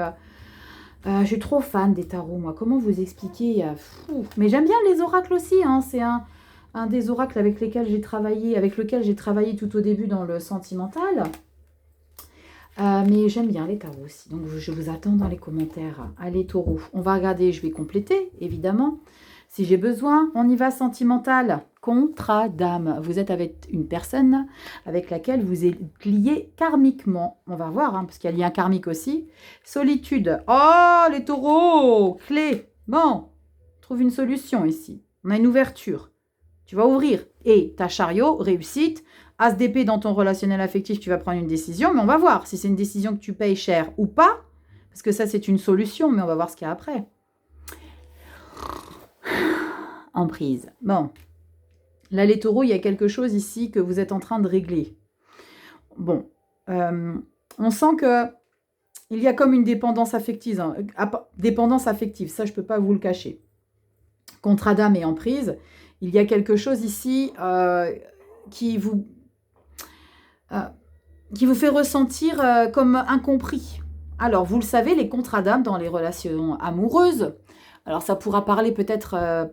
je suis trop fan des tarots, moi. Comment vous expliquer Mais j'aime bien les oracles aussi. Hein. C'est un des oracles avec lequel j'ai travaillé tout au début dans le sentimental. Mais j'aime bien les tarots aussi. Donc, je vous attends dans les commentaires. Allez, taureau. On va regarder, je vais compléter, évidemment. Si j'ai besoin, on y va sentimental. Contrat d'âme. Vous êtes avec une personne avec laquelle vous êtes lié karmiquement. On va voir, parce qu'il y a lien karmique aussi. Solitude. Oh, les taureaux. Clé. Bon, trouve une solution ici. On a une ouverture. Tu vas ouvrir. Et ta chariot, réussite. As d'épée dans ton relationnel affectif, tu vas prendre une décision. Mais on va voir si c'est une décision que tu payes cher ou pas. Parce que ça, c'est une solution. Mais on va voir ce qu'il y a après. Emprise. Bon. Là, les taureaux, il y a quelque chose ici que vous êtes en train de régler. Bon. On sent que il y a comme une dépendance affective. Dépendance affective, ça, je ne peux pas vous le cacher. Contrat d'âme et emprise. Il y a quelque chose ici qui vous fait ressentir comme incompris. Alors, vous le savez, les contrats d'âme dans les relations amoureuses, alors ça pourra parler peut-être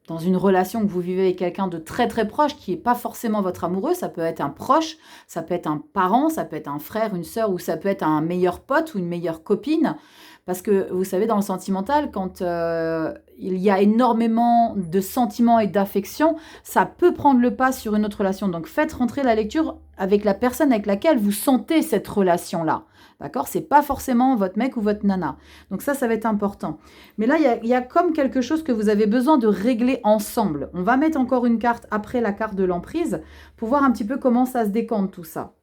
dans une relation que vous vivez avec quelqu'un de très très proche qui n'est pas forcément votre amoureux, ça peut être un proche, ça peut être un parent, ça peut être un frère, une sœur, ou ça peut être un meilleur pote ou une meilleure copine. Parce que, vous savez, dans le sentimental, quand il y a énormément de sentiments et d'affection, ça peut prendre le pas sur une autre relation. Donc, faites rentrer la lecture avec la personne avec laquelle vous sentez cette relation-là. D'accord? C'est pas forcément votre mec ou votre nana. Donc ça va être important. Mais là, il y a comme quelque chose que vous avez besoin de régler ensemble. On va mettre encore une carte après la carte de l'emprise pour voir un petit peu comment ça se décante tout ça.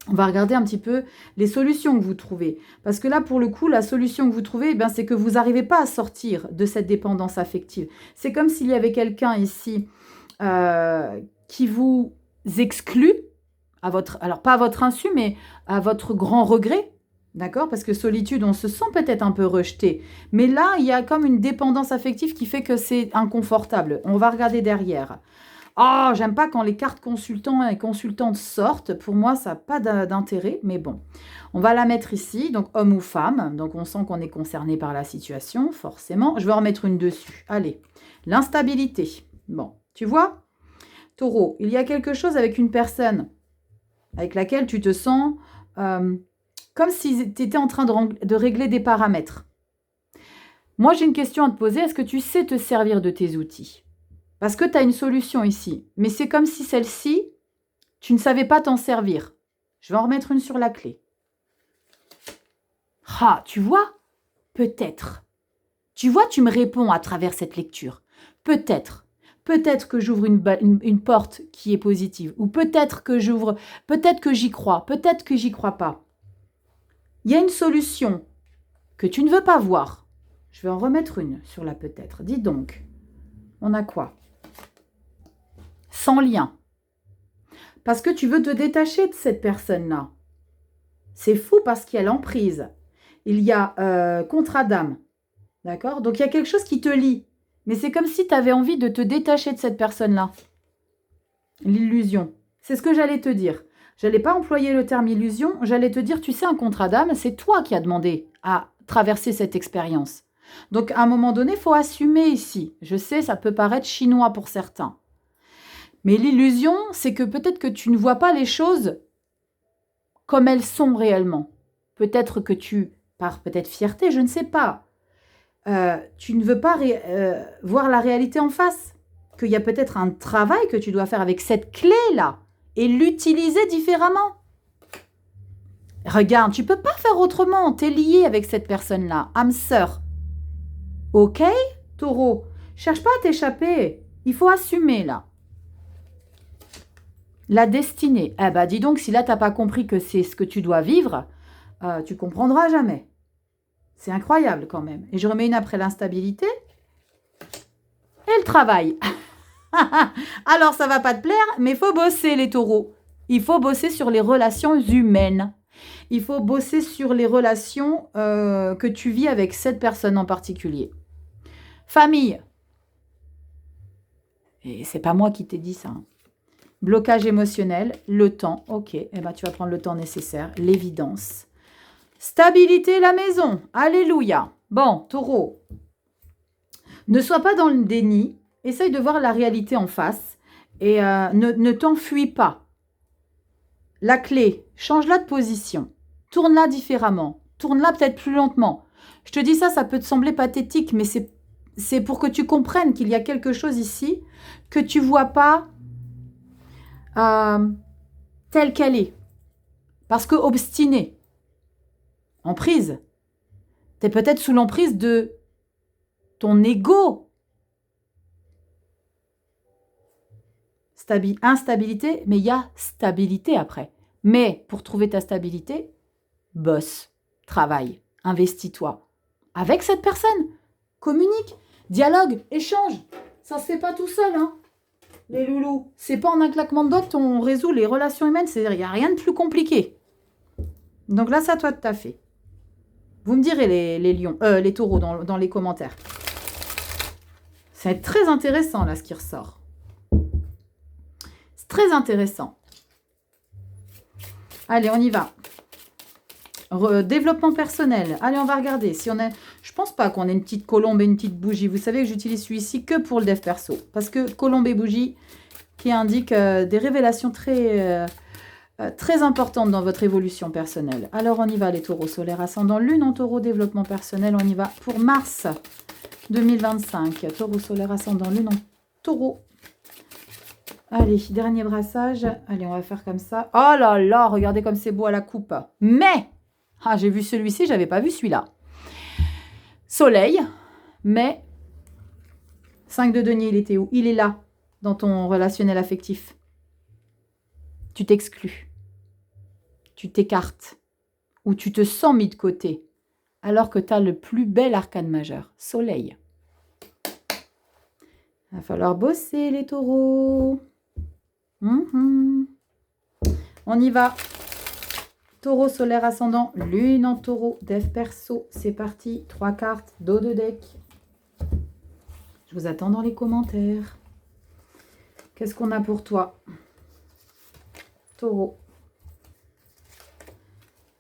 On va regarder un petit peu les solutions que vous trouvez. Parce que là, pour le coup, la solution que vous trouvez, eh bien, c'est que vous n'arrivez pas à sortir de cette dépendance affective. C'est comme s'il y avait quelqu'un ici qui vous exclut, alors pas à votre insu, mais à votre grand regret. D'accord? Parce que solitude, on se sent peut-être un peu rejeté. Mais là, il y a comme une dépendance affective qui fait que c'est inconfortable. On va regarder derrière. Oh, j'aime pas quand les cartes consultants et consultantes sortent. Pour moi, ça n'a pas d'intérêt, mais bon. On va la mettre ici, donc homme ou femme. Donc, on sent qu'on est concerné par la situation, forcément. Je vais en mettre une dessus. Allez, l'instabilité. Bon, tu vois, Taureau, il y a quelque chose avec une personne avec laquelle tu te sens comme si tu étais en train de régler des paramètres. Moi, j'ai une question à te poser. Est-ce que tu sais te servir de tes outils? Parce que tu as une solution ici. Mais c'est comme si celle-ci, tu ne savais pas t'en servir. Je vais en remettre une sur la clé. Ah, tu vois? Peut-être. Tu vois, tu me réponds à travers cette lecture. Peut-être. Peut-être que j'ouvre une porte qui est positive. Ou peut-être que j'y crois. Peut-être que j'y crois pas. Il y a une solution que tu ne veux pas voir. Je vais en remettre une sur la peut-être. Dis donc, on a quoi? Sans lien. Parce que tu veux te détacher de cette personne-là. C'est fou parce qu'il y a l'emprise. Il y a contrat d'âme. D'accord? Donc, il y a quelque chose qui te lie. Mais c'est comme si tu avais envie de te détacher de cette personne-là. L'illusion. C'est ce que j'allais te dire. J'allais pas employer le terme illusion. J'allais te dire, tu sais, un contrat d'âme, c'est toi qui as demandé à traverser cette expérience. Donc, à un moment donné, il faut assumer ici. Je sais, ça peut paraître chinois pour certains. Mais l'illusion, c'est que peut-être que tu ne vois pas les choses comme elles sont réellement. Peut-être que par peut-être fierté, je ne sais pas, tu ne veux pas voir la réalité en face. Qu'il y a peut-être un travail que tu dois faire avec cette clé-là et l'utiliser différemment. Regarde, tu ne peux pas faire autrement. Tu es lié avec cette personne-là, âme sœur. Ok, Taureau, cherche pas à t'échapper. Il faut assumer, là. La destinée. Eh ben, dis donc, si là, tu n'as pas compris que c'est ce que tu dois vivre, tu comprendras jamais. C'est incroyable quand même. Et je remets une après l'instabilité. Et le travail. Alors, ça va pas te plaire, mais il faut bosser les taureaux. Il faut bosser sur les relations humaines. Il faut bosser sur les relations que tu vis avec cette personne en particulier. Famille. Et c'est pas moi qui t'ai dit ça. Hein. Blocage émotionnel, le temps. Ok, eh ben, tu vas prendre le temps nécessaire. L'évidence. Stabilité, la maison. Alléluia. Bon, Taureau. Ne sois pas dans le déni. Essaye de voir la réalité en face. Et ne t'enfuis pas. La clé, change-la de position. Tourne-la différemment. Tourne-la peut-être plus lentement. Je te dis ça, ça peut te sembler pathétique, mais c'est pour que tu comprennes qu'il y a quelque chose ici que tu ne vois pas telle qu'elle est. Parce que obstiné, emprise, tu es peut-être sous l'emprise de ton ego. Instabilité, mais il y a stabilité après. Mais pour trouver ta stabilité, bosse, travaille, investis-toi. Avec cette personne, communique, dialogue, échange. Ça se fait pas tout seul, hein, les loulous. C'est pas en un claquement de doigts qu'on résout les relations humaines. C'est-à-dire, il n'y a rien de plus compliqué. Donc là, c'est à toi de taffer. Vous me direz les lions, les taureaux dans les commentaires. C'est très intéressant, là, ce qui ressort. C'est très intéressant. Allez, on y va. Développement personnel. Allez, on va regarder. Si on a... Je pense pas qu'on ait une petite colombe et une petite bougie. Vous savez que j'utilise celui-ci que pour le dev perso. Parce que colombe et bougie qui indiquent des révélations très très importante dans votre évolution personnelle. Alors, on y va, les taureaux. Solaire ascendant, lune en taureau, développement personnel. On y va pour mars 2025. Taureau, solaire ascendant, lune en taureau. Allez, dernier brassage. Allez, on va faire comme ça. Oh là là, regardez comme c'est beau à la coupe. Mais, ah, j'ai vu celui-ci, j'avais pas vu celui-là. Soleil, mais 5 de denier, il était où? Il est là, dans ton relationnel affectif. Tu t'exclus. Tu t'écartes. Ou tu te sens mis de côté. Alors que tu as le plus bel arcane majeur. Soleil. Il va falloir bosser, les taureaux. On y va. Taureau, solaire, ascendant, lune en taureau, dev perso. C'est parti. 3 cartes, dos de deck. Je vous attends dans les commentaires. Qu'est-ce qu'on a pour toi, taureau?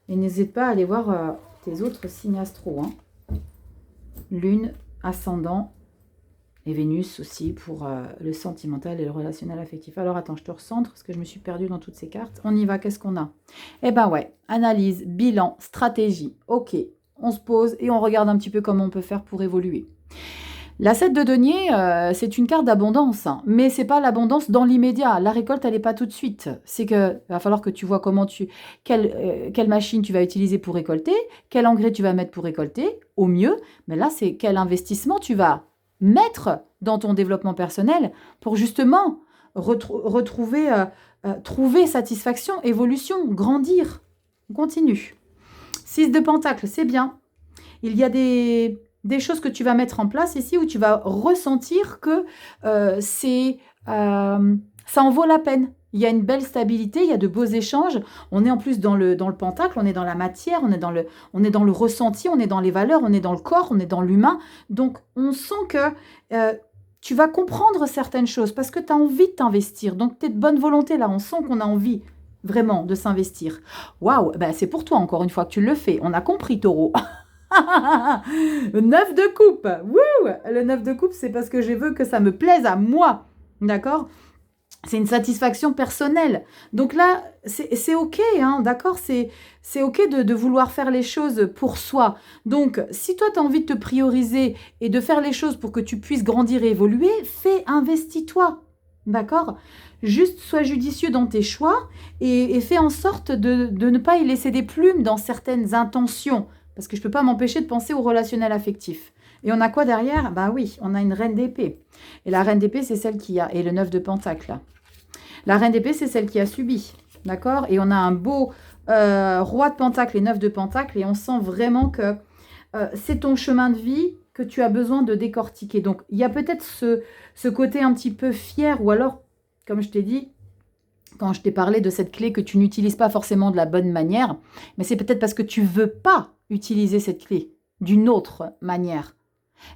Et n'hésite pas à aller voir tes autres signes astro. Hein. Lune, ascendant. Et Vénus aussi pour le sentimental et le relationnel affectif. Alors attends, je te recentre parce que je me suis perdue dans toutes ces cartes. On y va, qu'est-ce qu'on a? Eh ben ouais, analyse, bilan, stratégie. Ok, on se pose et on regarde un petit peu comment on peut faire pour évoluer. La 7 de denier, c'est une carte d'abondance, hein, mais c'est pas l'abondance dans l'immédiat. La récolte, elle n'est pas tout de suite. C'est que va falloir que tu vois quelle machine tu vas utiliser pour récolter, quel engrais tu vas mettre pour récolter, au mieux. Mais là, c'est quel investissement tu vas mettre dans ton développement personnel pour justement trouver satisfaction, évolution, grandir. On continue. 6 de pentacle, c'est bien. Il y a des choses que tu vas mettre en place ici où tu vas ressentir que ça en vaut la peine. Il y a une belle stabilité, il y a de beaux échanges. On est en plus dans le pentacle, on est dans la matière, on est dans le ressenti, on est dans les valeurs, on est dans le corps, on est dans l'humain. Donc, on sent que tu vas comprendre certaines choses parce que tu as envie de t'investir. Donc, tu es de bonne volonté là. On sent qu'on a envie vraiment de s'investir. Waouh, ben, c'est pour toi encore une fois que tu le fais. On a compris, taureau. 9 de coupe. Wouh, le 9 de coupe, c'est parce que je veux que ça me plaise à moi. D'accord ? C'est une satisfaction personnelle. Donc là, c'est OK, hein, d'accord? C'est OK de vouloir faire les choses pour soi. Donc, si toi, tu as envie de te prioriser et de faire les choses pour que tu puisses grandir et évoluer, investis-toi, d'accord? Juste sois judicieux dans tes choix et fais en sorte de ne pas y laisser des plumes dans certaines intentions. Parce que je ne peux pas m'empêcher de penser au relationnel affectif. Et on a quoi derrière? Ben oui, on a une reine d'épée. Et la reine d'épée, c'est celle qui a... Et le 9 de pentacle, là. La reine d'épée, c'est celle qui a subi. D'accord? Et on a un beau roi de pentacle et 9 de pentacle. Et on sent vraiment que c'est ton chemin de vie que tu as besoin de décortiquer. Donc, il y a peut-être ce côté un petit peu fier. Ou alors, comme je t'ai dit, quand je t'ai parlé de cette clé que tu n'utilises pas forcément de la bonne manière, mais c'est peut-être parce que tu ne veux pas utiliser cette clé d'une autre manière.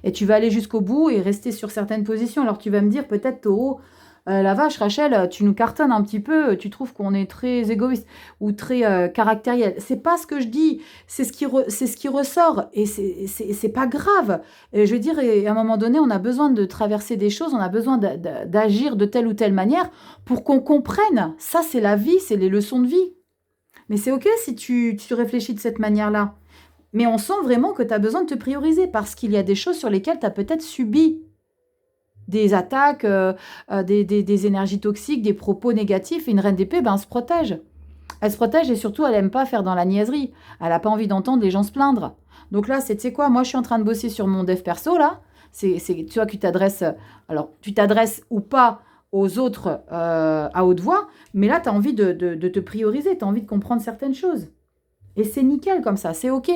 Et tu vas aller jusqu'au bout et rester sur certaines positions. Alors tu vas me dire peut-être, taureau, la vache, Rachel, tu nous cartonnes un petit peu, tu trouves qu'on est très égoïste ou très caractériel. C'est pas ce que je dis, c'est ce qui ressort et c'est pas grave. Et je veux dire, et à un moment donné, on a besoin de traverser des choses, on a besoin d'agir de telle ou telle manière pour qu'on comprenne. Ça, c'est la vie, c'est les leçons de vie. Mais c'est OK si tu réfléchis de cette manière-là. Mais on sent vraiment que tu as besoin de te prioriser parce qu'il y a des choses sur lesquelles tu as peut-être subi des attaques, des énergies toxiques, des propos négatifs. Et une reine d'épée, ben, elle se protège. Elle se protège et surtout, elle n'aime pas faire dans la niaiserie. Elle n'a pas envie d'entendre les gens se plaindre. Donc là, tu sais quoi, moi, je suis en train de bosser sur mon dev perso, là. Tu vois, que tu t'adresses... Alors, tu t'adresses ou pas aux autres à haute voix, mais là, tu as envie de te prioriser, tu as envie de comprendre certaines choses. Et c'est nickel comme ça, c'est OK.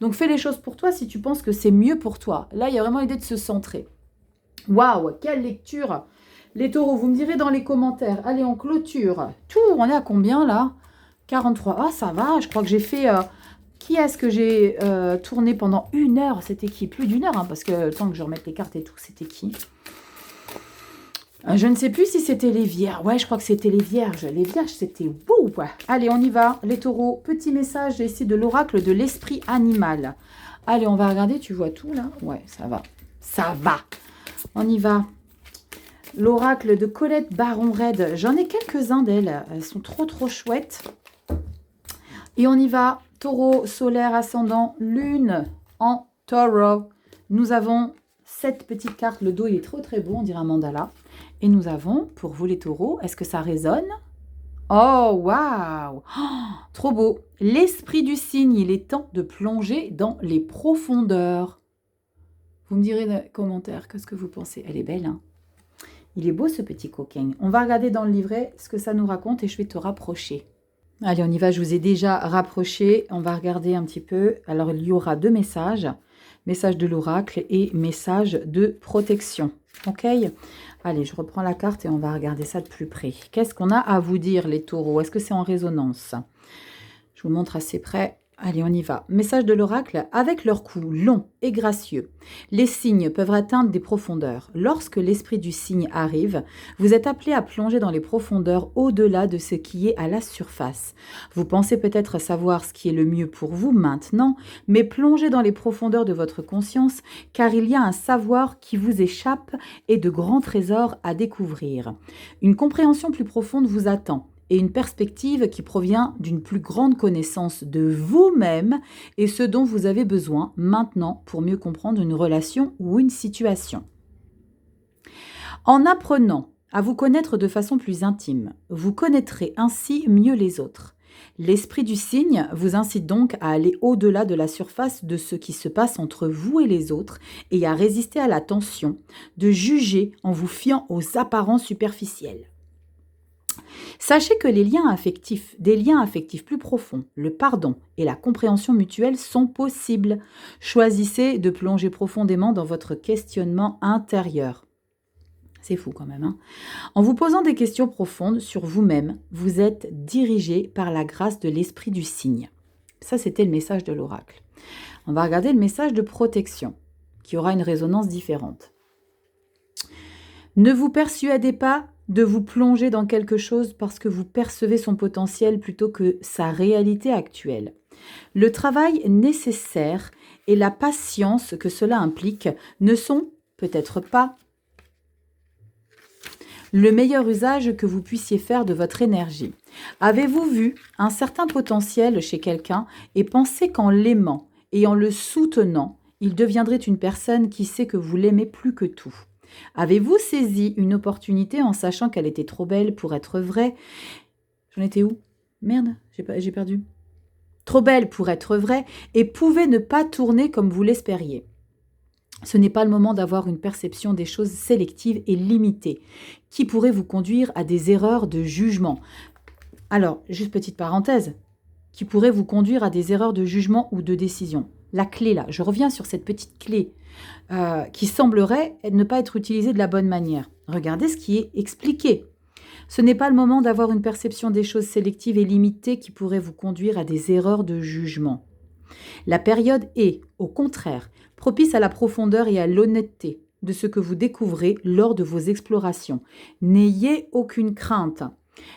Donc, fais les choses pour toi si tu penses que c'est mieux pour toi. Là, il y a vraiment l'idée de se centrer. Waouh, quelle lecture! Les taureaux, vous me direz dans les commentaires. Allez, on clôture. Tout, on est à combien là? 43. Ah, ça va, je crois que j'ai fait... Qui est-ce que j'ai tourné pendant 1 heure? C'était qui? Plus d'1 heure, hein, parce que le temps que je remette les cartes et tout, c'était qui? Je ne sais plus si c'était les vierges. Ouais, je crois que c'était les vierges. Les vierges, c'était beau. Allez, on y va. Les taureaux, petit message ici de l'oracle de l'esprit animal. Allez, on va regarder. Tu vois tout, là? Ouais, ça va. Ça va. On y va. L'oracle de Colette Baron-Red. J'en ai quelques-uns d'elles. Elles sont trop chouettes. Et on y va. Taureau, solaire, ascendant, lune en taureau. Nous avons 7 petites cartes. Le dos, il est très beau. On dirait un mandala. Et nous avons, pour vous les taureaux, est-ce que ça résonne? Oh, waouh! Trop beau. L'esprit du signe, il est temps de plonger dans les profondeurs. Vous me direz dans les commentaires, qu'est-ce que vous pensez? Elle est belle, hein? Il est beau, ce petit coquin. On va regarder dans le livret ce que ça nous raconte et je vais te rapprocher. Allez, on y va. Je vous ai déjà rapproché. On va regarder un petit peu. Alors, il y aura 2 messages. Message de l'oracle et message de protection. Ok? Allez, je reprends la carte et on va regarder ça de plus près. Qu'est-ce qu'on a à vous dire, les taureaux? Est-ce que c'est en résonance? Je vous montre assez près. Allez, on y va. Message de l'oracle. Avec leur cou long et gracieux, les signes peuvent atteindre des profondeurs. Lorsque l'esprit du signe arrive, vous êtes appelé à plonger dans les profondeurs au-delà de ce qui est à la surface. Vous pensez peut-être savoir ce qui est le mieux pour vous maintenant, mais plongez dans les profondeurs de votre conscience, car il y a un savoir qui vous échappe et de grands trésors à découvrir. Une compréhension plus profonde vous attend. Et une perspective qui provient d'une plus grande connaissance de vous-même et ce dont vous avez besoin maintenant pour mieux comprendre une relation ou une situation. En apprenant à vous connaître de façon plus intime, vous connaîtrez ainsi mieux les autres. L'esprit du signe vous incite donc à aller au-delà de la surface de ce qui se passe entre vous et les autres et à résister à la tension de juger en vous fiant aux apparences superficielles. Sachez que des liens affectifs plus profonds, le pardon et la compréhension mutuelle sont possibles. Choisissez de plonger profondément dans votre questionnement intérieur. C'est fou quand même, hein? En vous posant des questions profondes sur vous-même, vous êtes dirigé par la grâce de l'esprit du signe. Ça, c'était le message de l'oracle. On va regarder le message de protection, qui aura une résonance différente. Ne vous persuadez pas de vous plonger dans quelque chose parce que vous percevez son potentiel plutôt que sa réalité actuelle. Le travail nécessaire et la patience que cela implique ne sont peut-être pas le meilleur usage que vous puissiez faire de votre énergie. Avez-vous vu un certain potentiel chez quelqu'un et pensez qu'en l'aimant et en le soutenant, il deviendrait une personne qui sait que vous l'aimez plus que tout? Avez-vous saisi une opportunité en sachant qu'elle était trop belle pour être vraie? J'en étais où? Merde, j'ai perdu. Trop belle pour être vraie et pouvait ne pas tourner comme vous l'espériez. Ce n'est pas le moment d'avoir une perception des choses sélective et limitée, qui pourrait vous conduire à des erreurs de jugement. Alors, juste petite parenthèse, qui pourrait vous conduire à des erreurs de jugement ou de décision. La clé là, je reviens sur cette petite clé qui semblerait ne pas être utilisée de la bonne manière. Regardez ce qui est expliqué. Ce n'est pas le moment d'avoir une perception des choses sélectives et limitée qui pourrait vous conduire à des erreurs de jugement. La période est, au contraire, propice à la profondeur et à l'honnêteté de ce que vous découvrez lors de vos explorations. N'ayez aucune crainte,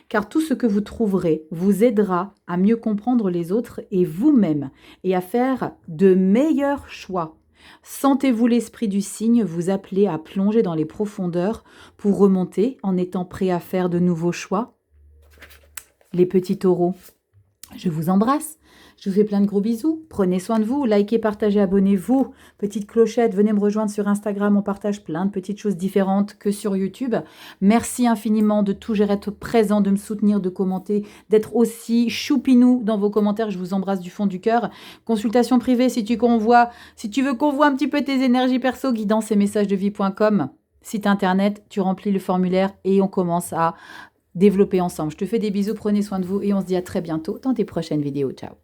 car tout ce que vous trouverez vous aidera à mieux comprendre les autres et vous-même et à faire de meilleurs choix. Sentez-vous l'esprit du signe vous appeler à plonger dans les profondeurs pour remonter en étant prêt à faire de nouveaux choix? Les petits taureaux, je vous embrasse. Je vous fais plein de gros bisous. Prenez soin de vous. Likez, partagez, abonnez-vous. Petite clochette, venez me rejoindre sur Instagram. On partage plein de petites choses différentes que sur YouTube. Merci infiniment de toujours être présent, de me soutenir, de commenter, d'être aussi choupinou dans vos commentaires. Je vous embrasse du fond du cœur. Consultation privée si tu veux qu'on voit un petit peu tes énergies perso, guidance et messagesdevie.com. Site internet, tu remplis le formulaire et on commence à développer ensemble. Je te fais des bisous, prenez soin de vous et on se dit à très bientôt dans des prochaines vidéos. Ciao.